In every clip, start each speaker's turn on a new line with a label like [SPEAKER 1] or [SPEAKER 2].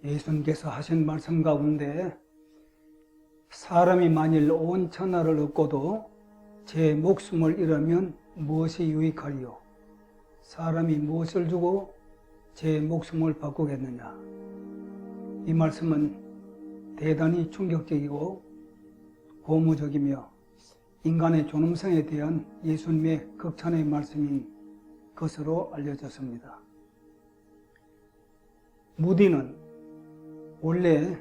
[SPEAKER 1] 예수님께서 하신 말씀 가운데 사람이 만일 온 천하를 얻고도 제 목숨을 잃으면 무엇이 유익하리요? 사람이 무엇을 주고 제 목숨을 바꾸겠느냐? 이 말씀은 대단히 충격적이고 고무적이며 인간의 존엄성에 대한 예수님의 극찬의 말씀인 것으로 알려졌습니다. 무디는 원래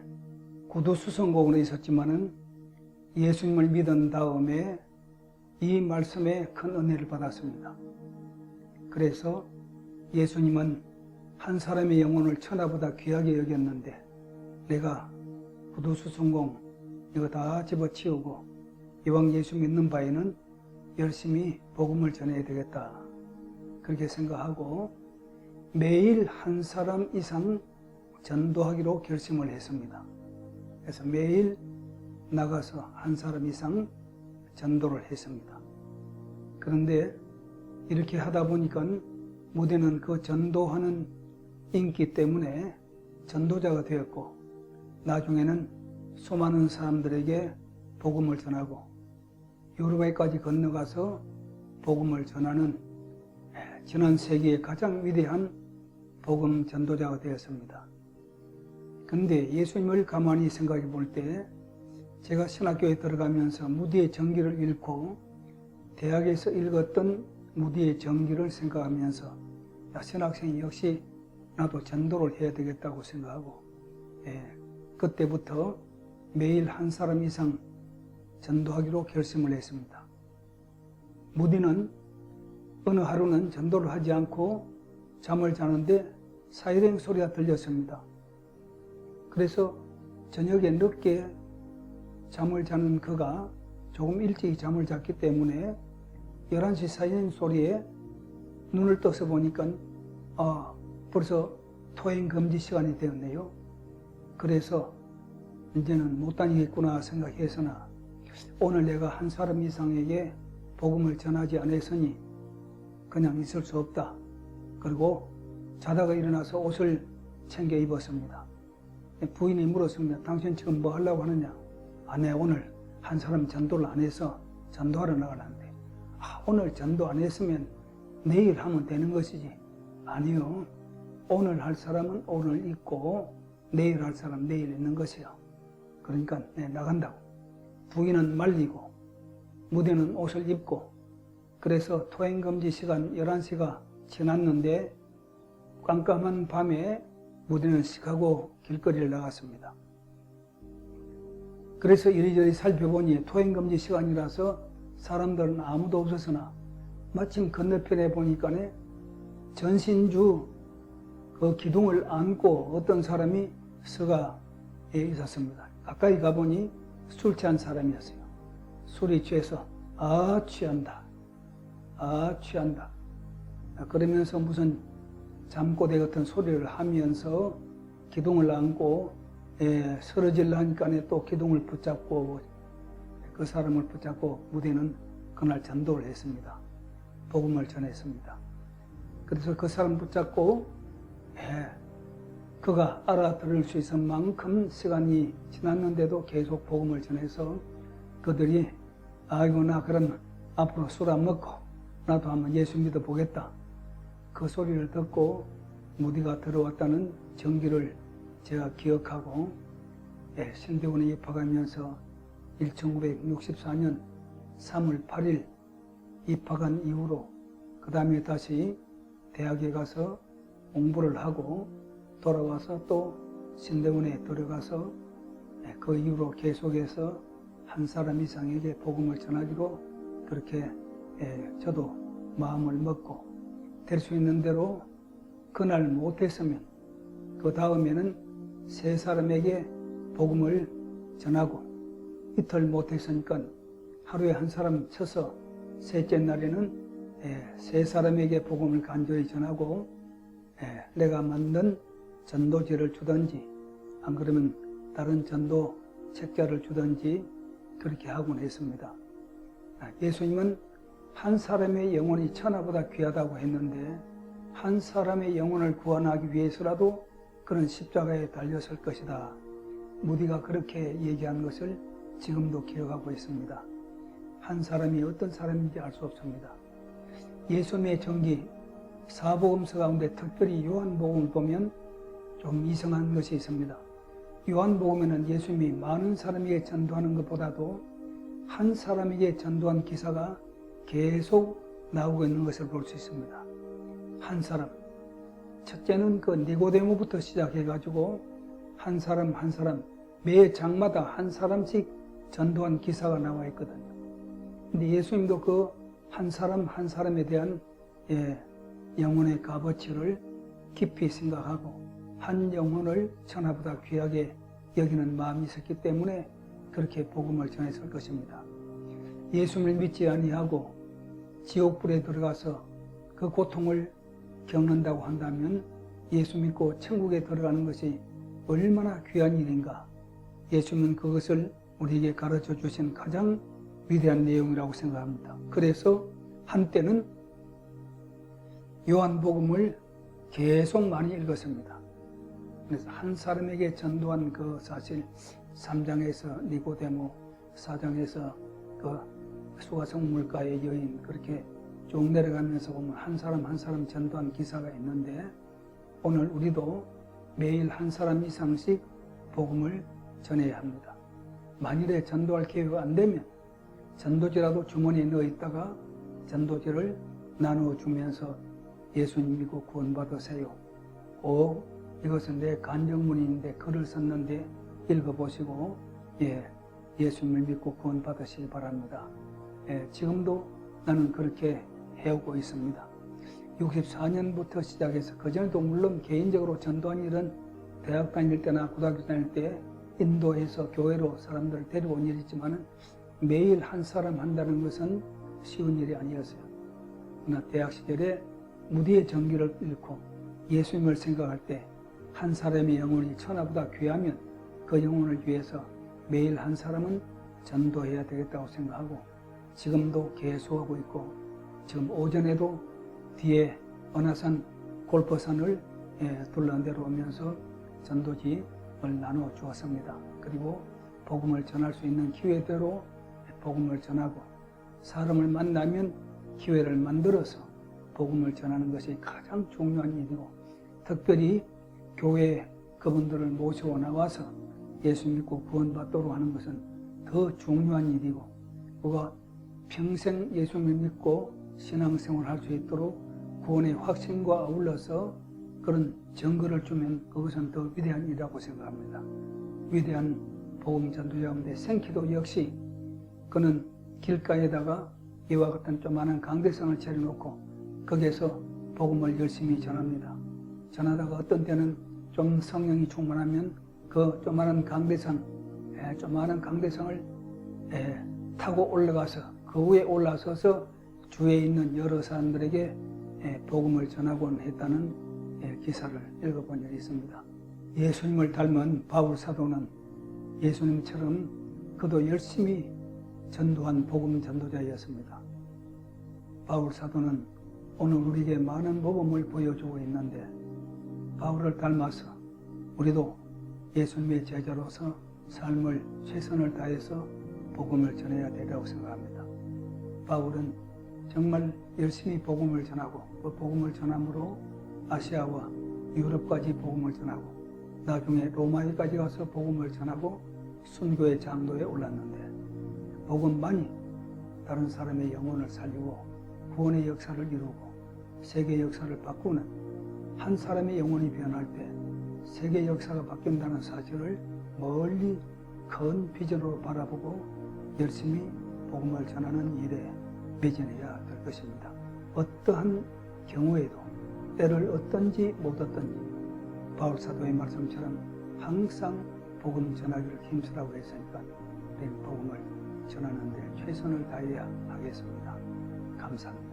[SPEAKER 1] 구두수성공으로 있었지만은 예수님을 믿은 다음에 이 말씀에 큰 은혜를 받았습니다. 그래서 예수님은 한 사람의 영혼을 천하보다 귀하게 여겼는데 내가 구두수성공 이거 다 집어치우고 이왕 예수 믿는 바에는 열심히 복음을 전해야 되겠다. 그렇게 생각하고 매일 한 사람 이상 전도하기로 결심을 했습니다. 그래서 매일 나가서 한 사람 이상 전도를 했습니다. 그런데 이렇게 하다 보니까 무디는 그 전도하는 인기 때문에 전도자가 되었고 나중에는 수많은 사람들에게 복음을 전하고 유럽에까지 건너가서 복음을 전하는 지난 세기의 가장 위대한 복음 전도자가 되었습니다. 그런데 예수님을 가만히 생각해 볼 때 제가 신학교에 들어가면서 무디의 전기를 읽고 대학에서 읽었던 무디의 전기를 생각하면서 신학생이 역시 나도 전도를 해야 되겠다고 생각하고 그때부터 매일 한 사람 이상 전도하기로 결심을 했습니다. 무디는 어느 하루는 전도를 하지 않고 잠을 자는데 사이렌 소리가 들렸습니다. 그래서 저녁에 늦게 잠을 자는 그가 조금 일찍 잠을 잤기 때문에 11시 사이렌 소리에 눈을 떠서 보니까 벌써 토행 금지 시간이 되었네요. 그래서 이제는 못 다니겠구나 생각해서나 오늘 내가 한 사람 이상에게 복음을 전하지 않았으니 그냥 있을 수 없다. 그리고 자다가 일어나서 옷을 챙겨 입었습니다. 부인이 물었습니다. 당신 지금 뭐 하려고 하느냐? 내 오늘 한 사람 전도를 안 해서 전도하러 나가는데 오늘 전도 안 했으면 내일 하면 되는 것이지. 아니요. 오늘 할 사람은 오늘 있고 내일 할 사람 내일 있는 것이요. 그러니까 나간다고. 부인은 말리고 무디는 옷을 입고 그래서 토행금지 시간 11시가 지났는데 깜깜한 밤에 무디는 시카고 길거리를 나갔습니다. 그래서 이리저리 살펴보니 토행금지 시간이라서 사람들은 아무도 없었으나 마침 건너편에 보니까 전신주 그 기둥을 안고 어떤 사람이 서가에 있었습니다. 가까이 가보니 술 취한 사람이었어요. 술이 취해서 취한다. 취한다. 그러면서 무슨 잠꼬대 같은 소리를 하면서 기둥을 안고 쓰러질라 하니까 또 기둥을 붙잡고 그 사람을 붙잡고 무디는 그날 전도를 했습니다. 복음을 전했습니다. 그래서 그 사람 붙잡고 그가 알아들을 수 있을 만큼 시간이 지났는데도 계속 복음을 전해서 그들이 아이고 나 그럼 앞으로 술 안 먹고 나도 한번 예수 믿어 보겠다. 그 소리를 듣고 무디가 들어왔다는 전기를 제가 기억하고 신대원에 입학하면서 1964년 3월 8일 입학한 이후로 그 다음에 다시 대학에 가서 공부를 하고 돌아와서 또 신대원에 들어가서 그 이후로 계속해서 한 사람 이상에게 복음을 전하기로 그렇게 저도 마음을 먹고 될 수 있는 대로 그날 못했으면 그 다음에는 세 사람에게 복음을 전하고 이틀 못했으니까 하루에 한 사람 쳐서 셋째 날에는 세 사람에게 복음을 간절히 전하고 내가 만든 전도지를 주든지 안 그러면 다른 전도 책자를 주든지 그렇게 하곤 했습니다. 예수님은 한 사람의 영혼이 천하보다 귀하다고 했는데 한 사람의 영혼을 구원하기 위해서라도 그런 십자가에 달렸을 것이다. 무디가 그렇게 얘기한 것을 지금도 기억하고 있습니다. 한 사람이 어떤 사람인지 알 수 없습니다. 예수님의 전기 사복음서 가운데 특별히 요한복음을 보면 좀 이상한 것이 있습니다. 요한복음에는 예수님이 많은 사람에게 전도하는 것보다도 한 사람에게 전도한 기사가 계속 나오고 있는 것을 볼 수 있습니다. 한 사람, 첫째는 그 니고데모부터 시작해가지고 한 사람 한 사람 매 장마다 한 사람씩 전도한 기사가 나와 있거든요. 근데 예수님도 그 한 사람 한 사람에 대한 영혼의 값어치를 깊이 생각하고 한 영혼을 천하보다 귀하게 여기는 마음이 있었기 때문에 그렇게 복음을 전했을 것입니다. 예수님을 믿지 아니하고 지옥불에 들어가서 그 고통을 겪는다고 한다면 예수 믿고 천국에 들어가는 것이 얼마나 귀한 일인가. 예수님은 그것을 우리에게 가르쳐 주신 가장 위대한 내용이라고 생각합니다. 그래서 한때는 요한복음을 계속 많이 읽었습니다. 그래서 한 사람에게 전도한 그 사실 3장에서 니고데모, 4장에서 그 수가성 물가의 여인 그렇게 쭉 내려가면서 보면 한 사람 한 사람 전도한 기사가 있는데 오늘 우리도 매일 한 사람 이상씩 복음을 전해야 합니다. 만일에 전도할 기회가 안 되면 전도지라도 주머니에 넣어 있다가 전도지를 나누어 주면서 예수님 믿고 구원받으세요. 이것은 내 간증문인데 글을 썼는데 읽어보시고 예수님을 믿고 구원받으시기 바랍니다. 지금도 나는 그렇게 해오고 있습니다. 64년부터 시작해서 그전에도 물론 개인적으로 전도한 일은 대학 다닐 때나 고등학교 다닐 때 인도해서 교회로 사람들을 데려온 일이지만 매일 한 사람 한다는 것은 쉬운 일이 아니었어요. 그러나 대학 시절에 무디의 전기를 잃고 예수님을 생각할 때 한 사람의 영혼이 천하보다 귀하면 그 영혼을 위해서 매일 한 사람은 전도해야 되겠다고 생각하고 지금도 계속하고 있고 지금 오전에도 뒤에 은하산 골퍼산을 둘러내려오면서 전도지를 나누어 주었습니다. 그리고 복음을 전할 수 있는 기회대로 복음을 전하고 사람을 만나면 기회를 만들어서 복음을 전하는 것이 가장 중요한 일이고 특별히 교회에 그분들을 모시고 나와서 예수 믿고 구원받도록 하는 것은 더 중요한 일이고 그가 평생 예수님을 믿고 신앙생활을 할 수 있도록 구원의 확신과 아울러서 그런 증거를 주면 그것은 더 위대한 일이라고 생각합니다. 위대한 복음 전도자 가운데 생키도 역시 그는 길가에다가 이와 같은 조그마한 강대상을 차려놓고 거기에서 복음을 열심히 전합니다. 전하다가 어떤 때는 좀 성령이 충만하면 그 조그마한 강대상을 타고 올라가서 그 위에 올라서서 주위에 있는 여러 사람들에게 복음을 전하곤 했다는 기사를 읽어본 적이 있습니다. 예수님을 닮은 바울 사도는 예수님처럼 그도 열심히 전도한 복음 전도자였습니다. 바울 사도는 오늘 우리에게 많은 모범을 보여주고 있는데 바울을 닮아서 우리도 예수님의 제자로서 삶을 최선을 다해서 복음을 전해야 되라고 생각합니다. 바울은 정말 열심히 복음을 전하고 그 복음을 전함으로 아시아와 유럽까지 복음을 전하고 나중에 로마에까지 가서 복음을 전하고 순교의 장도에 올랐는데 복음만이 다른 사람의 영혼을 살리고 구원의 역사를 이루고 세계 역사를 바꾸는 한 사람의 영혼이 변할 때 세계 역사가 바뀐다는 사실을 멀리 큰 비전으로 바라보고 열심히 복음을 전하는 일에 매진해야 될 것입니다. 어떠한 경우에도 때를 얻든지 못 얻든지 바울 사도의 말씀처럼 항상 복음 전하기를 힘쓰라고 했으니까 우리는 복음을 전하는 데 최선을 다해야 하겠습니다. 감사합니다.